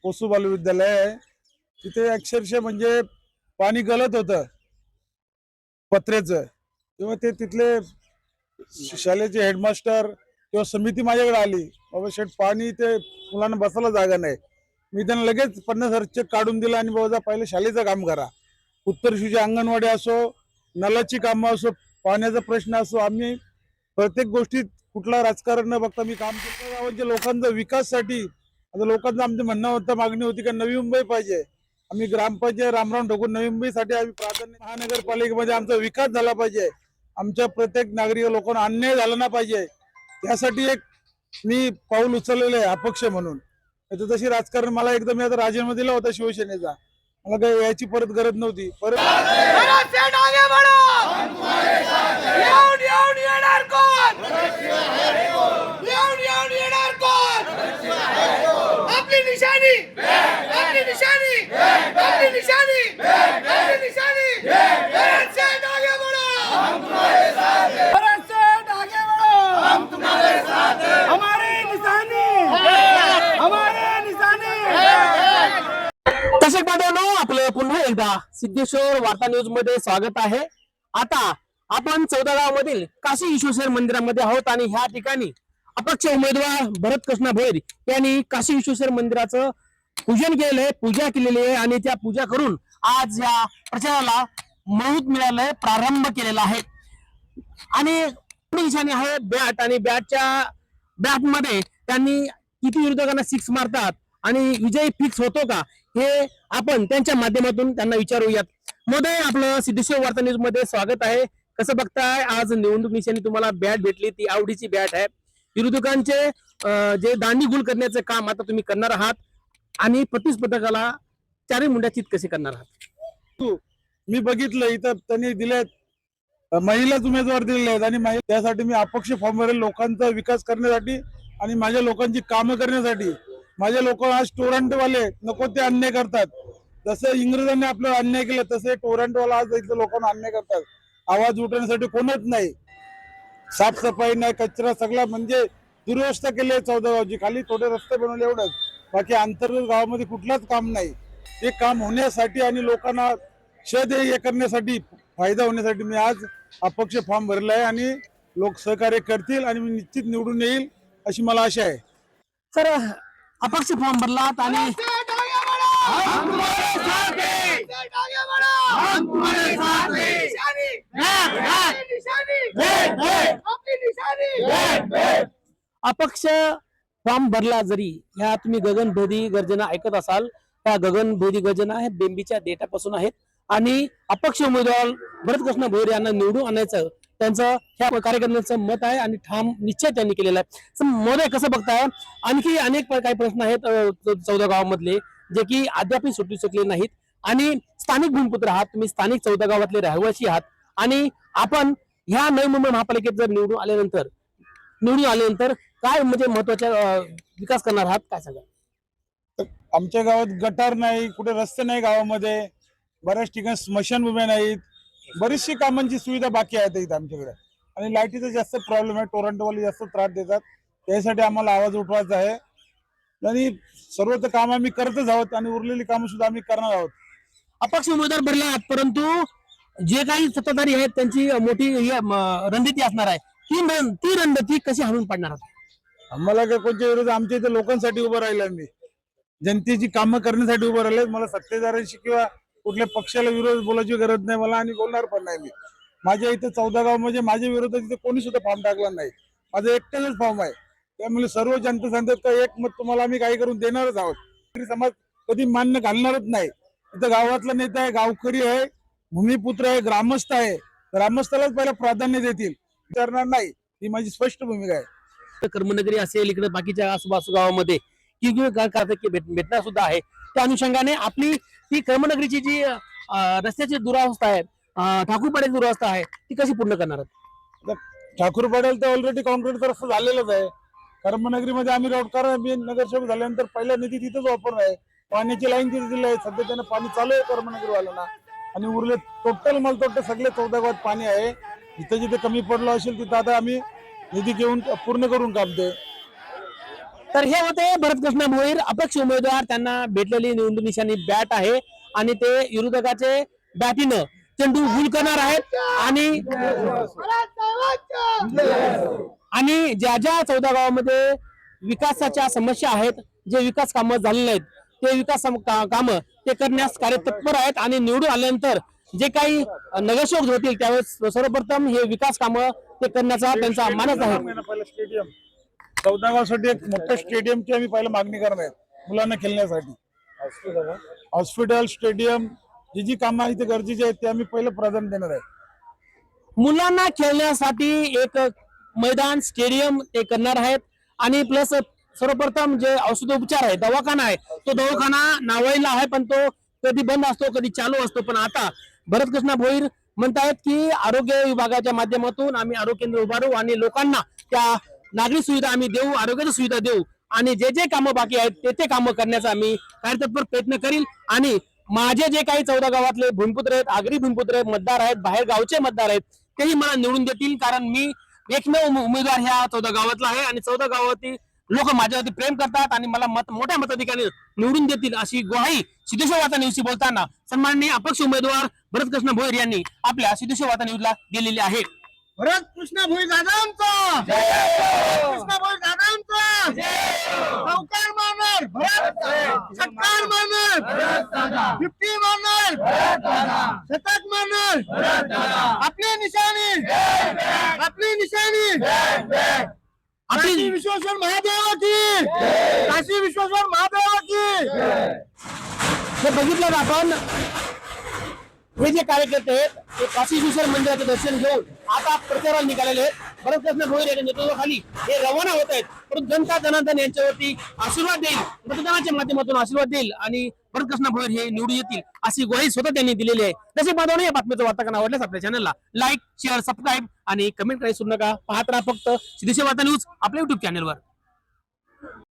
कोसू बालविद्यालय आहे, तिथे अक्षरशः म्हणजे पाणी गळत होतं पत्र्याचं. तेव्हा ते तिथले शाळेचे हेडमास्टर किंवा समिती माझ्याकडे आली, बाबा शेठ पाणी ते मुलांना बसायला जागा नाही. मी त्यांना लगेच 50,000 चेक काढून दिला आणि बाबा पहिलं शाळेचं काम करा. उत्तर शिवची अंगणवाडी असो, नलाची कामं असो, पाण्याचा प्रश्न असो, आम्ही प्रत्येक गोष्टीत कुठला राजकारण न बघता मी काम केलं. गावाच्या लोकांचा विकाससाठी आता लोकांचं आमचं म्हणणं होतं, मागणी होती का नवी मुंबई पाहिजे. आम्ही ग्रामपंचायत रामराम ठोकून नवी मुंबईसाठी आम्ही प्राधान्य, महानगरपालिकेमध्ये आमचा विकास झाला पाहिजे, आमच्या प्रत्येक नागरिक लोकांना अन्याय झाला ना पाहिजे, त्यासाठी एक मी पाऊल उचललेलं आहे अपक्ष म्हणून. तशी राजकारण मला एकदम आता राजीनामा दिला होता शिवसेनेचा, मला काही याची परत गरज नव्हती. परत दर्शक बांधवांनो, आपलं पुन्हा एकदा सिद्धेश्वर वार्ता न्यूज मध्ये स्वागत आहे. आता आपण 14 गावामधील काशी विश्वेश्वर मंदिरामध्ये आहोत आणि ह्या ठिकाणी अपक्ष उमेदवार भरत कृष्णा भोईर यांनी काशी विश्वेश्वर मंदिराचं पूजन केलेलं आहे, पूजा केलेली आहे आणि त्या पूजा करून आज या प्रचाराला महूर्त मिळालंय, प्रारंभ केलेला आहे. आणि निशाणी आहे बॅट आणि बॅट मध्ये त्यांनी किती विरोधकांना सिक्स मारतात आणि विजय फिक्स होतो का हे आपण त्यांच्या माध्यमातून त्यांना विचारूयात. महोदय, आपलं सिद्धेश्वर वार्ता न्यूज मध्ये स्वागत आहे. कसं बघताय, आज निवडणूक निशाणी तुम्हाला बॅट भेटली, ती आवडीची बॅट आहे. विरोधकांचे जे दांडी गुल करण्याचं काम आता तुम्ही करणार आहात आणि प्रतिस्पर्धकाला चारी मुंड्या चित कसे करणार आहात. मी बघितलं इथं त्यांनी दिलेत महिलाच उमेदवार दिलेले आहेत आणि त्यासाठी मी अपक्ष फॉर्म भरेल, लोकांचा विकास करण्यासाठी आणि माझ्या लोकांची कामं करण्यासाठी. माझे लोक आज टोरंटवाले नको ते अन्याय करतात, जसं इंग्रजांनी आपल्याला अन्याय केलं तसे टोरंटवाला आज इथल्या लोकांना अन्याय करतात. आवाज उठवण्यासाठी कोणच नाही, साफसफाई नाही, कचरा सगळा म्हणजे दुर्व्यवस्था केली आहे 14 गावची. खाली थोडे रस्ते बनवले एवढंच, बाकी अंतर्गत गावामध्ये कुठलाच काम नाही. ते काम होण्यासाठी आणि लोकांना शध हे करण्यासाठी, फायदा होण्यासाठी मी आज अपक्ष फॉर्म भरला आहे आणि लोक सहकार्य करतील आणि मी निश्चित निवडून येईल अशी मला आशा आहे. सर, अपक्ष फॉर्म भरलात आणि अपक्ष फॉर्म भरला, जरी ह्या तुम्ही गगनभेदी गर्जना ऐकत असाल, त्या गगनभेदी गर्जना आहेत बेंबीच्या देठापासून आहेत आणि अपक्ष उमेदवार भरत कृष्णा भोईर यांना निवडून आणायचं त्यांचं ह्या कार्यकर्त्यांचं मत आहे आणि ठाम निश्चय त्यांनी केलेला आहे. मोदय, कसं बघताय, आणखी अनेक काही प्रश्न आहेत 14 गावामधले जे की अद्याप सुटू शकले नाहीत आणि स्थानिक भूमिपुत्र आहात तुम्ही, स्थानिक 14 गावातले रहिवासी आहात आणि आपण ह्या नवी मुंबई महापालिकेत जर निवडून आल्यानंतर काय म्हणजे महत्वाचा विकास करणार आहात, काय सांगा. आमच्या गावात गटार नाही, कुठे रस्ते नाही, गावामध्ये बऱ्याच ठिकाणी स्मशानभूम्या नाहीत, बरीचशी कामांची सुविधा बाकी आहेत इथं आमच्याकडे आणि लाईटीचा जास्त प्रॉब्लेम आहे. टोरंटोवाले जास्त त्रास देतात, त्यासाठी आम्हाला आवाज उठवायचा आहे आणि सर्व तर काम आम्ही करतच आहोत आणि उरलेली कामं सुद्धा आम्ही करणार आहोत. अपक्ष उमेदवार भरला आहात, परंतु जे काही सत्ताधारी आहेत त्यांची मोठी रणनीती असणार आहे, ती रणनीती कशी हाणून पाडणार आहात. आम्हाला काय कोणत्या विरोध, आमच्या इथे लोकांसाठी उभं राहिलं, मी जनतेची कामं करण्यासाठी उभं राहिले. मला सत्तेदारांशी किंवा कुठल्या पक्षाला विरोध बोलायची गरज नाही मला आणि बोलणार पण नाही. मी माझ्या इथे 14 गाव म्हणजे माझ्या विरोधात इथे कोणी सुद्धा फॉर्म टाकला नाही, माझं एकट्याच फॉर्म आहे. त्यामुळे सर्व जनता सांगतात का एक मत तुम्हाला आम्ही काही करून देणारच आहोत. समाज कधी मान्य घालणारच नाही. इथं गावातला नेता आहे, गावकरी आहे, भूमिपुत्र आहे, ग्रामस्थ आहे, ग्रामस्थालाच पहिला प्राधान्य देतील, विचारणार नाही, ही माझी स्पष्ट भूमिका आहे. कर्मनगरी असेल, इकडे बाकीच्या आसपास गावामध्ये भेटणार सुद्धा आहे. त्या अनुषंगाने आपली ती कर्मनगरीची जी रस्त्याची दुरावस्था आहे, ठाकूरपाड्याची दुरावस्था आहे, ती कशी पूर्ण करणार आहात. ठाकूरपाड्याला तर ऑलरेडी कॉन्क्रीटचा रस्ता झालेलाच आहे. कर्मनगरीमध्ये आम्ही मी नगरसेवक झाल्यानंतर पहिला निधी तिथंच वापरणार आहे. पाण्याची लाईन तिथे दिली आहे, सध्या त्यांना पाणी चालू आहे कर्मनगरीवाल्यांना आणि उरले टोटल मालतोटे सगळे 14 गावात पाणी आहे. जिथे जिथे कमी पडलं असेल तिथं आता आम्ही निधी घेऊन पूर्ण करून काम ते तर हे होते भरतकृष्ण भोईर, अपक्ष उमेदवार. त्यांना भेटलेली निवडणूक निशाणी बॅट आहे आणि ते विरोधकाचे बॅटीनं चेंडू गुल करणार आहेत. आणि ज्या ज्या 14 गावामध्ये विकासाच्या समस्या आहेत, जे विकास कामं झालेले आहेत, ते विकास कामं ते करण्यास कार्यतत्पर आहेत. आणि निवडून आल्यानंतर जे काही नगरसेवक होतील त्यावेळेस सर्वप्रथम हे विकास कामं ते करण्याचा त्यांचा मानस आहे. स्टेडियम 14 गावासाठी एक मोठं स्टेडियमची आम्ही पहिला मागणी करणार आहे मुलांना खेळण्यासाठी. हॉस्पिटल, स्टेडियम, जी कामं इथे गरजेची आहेत ते आम्ही पहिलं प्राधान्य देणार आहे. मुलांना खेळण्यासाठी एक मैदान, स्टेडियम ते करणार आहेत. आणि प्लस सर्वप्रथम जे औषधोपचार आहे, दवाखाना आहे, तो दवाखाना नावाईला आहे पण तो कधी बंद असतो कधी चालू असतो. पण आता भरतकृष्ण भोईर म्हणतायत की आरोग्य विभागाच्या माध्यमातून आम्ही आरोग्य केंद्र उभारू आणि लोकांना त्या नागरिक सुविधा आम्ही देऊ, आरोग्याची सुविधा देऊ. आणि जे जे कामं बाकी आहेत ते कामं करण्याचा आम्ही कार्यतत्पर प्रयत्न करील. आणि माझे जे काही 14 गावातले भूमिपुत्र आहेत, आगरी भूमिपुत्र आहेत, मतदार आहेत, बाहेर गावचे मतदार आहेत, तेही मला निवडून देतील. कारण मी एकमेव उमेदवार ह्या 14 गावातला आहे आणि 14 गावातील लोक माझ्यावरती प्रेम करतात आणि मला मोठ्या मताधिकाने निवडून देतील अशी ग्वाही सिद्धेश्वर वार्ता न्यूजशी बोलताना सन्माननीय अपक्ष उमेदवार भरतकृष्ण भोईर यांनी आपल्या सिद्धेश्वर वार्ता न्यूजला दिलेली आहे. भरतकृष्ण भोईर दादांचा भरतकृष्ण भोईर दादांचा चौकार मारणार भरत, षटकार मारणार 50 मारणार शतक मारणार. आपली निशाणी आपली निशाणी काशी विश्वेश्वर महादेव की, काशी विश्वेश्वर महादेव की. हे बघितलं ना आपण, हे जे कार्यकर्ते आहेत ते काशी विश्वेश्वर मंदिराचं दर्शन घेऊन आता प्रचाराला निघालेले आहेत. भरतकृष्ण भोईर यांच्या नेतृत्वाखाली हे रवाना होत आहेत. परंतु जनता जनार्दन यांच्यावरती आशीर्वाद देईल, मतदानाच्या माध्यमातून आशीर्वाद देईल आणि भरतकृष्ण भोईर हे निवडून येतील अशी ग्वाही स्वतः त्यांनी दिलेली आहे. तसे बांधवणे या बातमीचं वार्तांकन आवडल्यास आपल्या चॅनलला लाईक, शेअर, सबस्क्राईब आणि कमेंट करायला विसरू नका. पाहत राहा फक्त सिद्धेश्वर वार्ता न्यूज आपल्या युट्यूब चॅनलवर.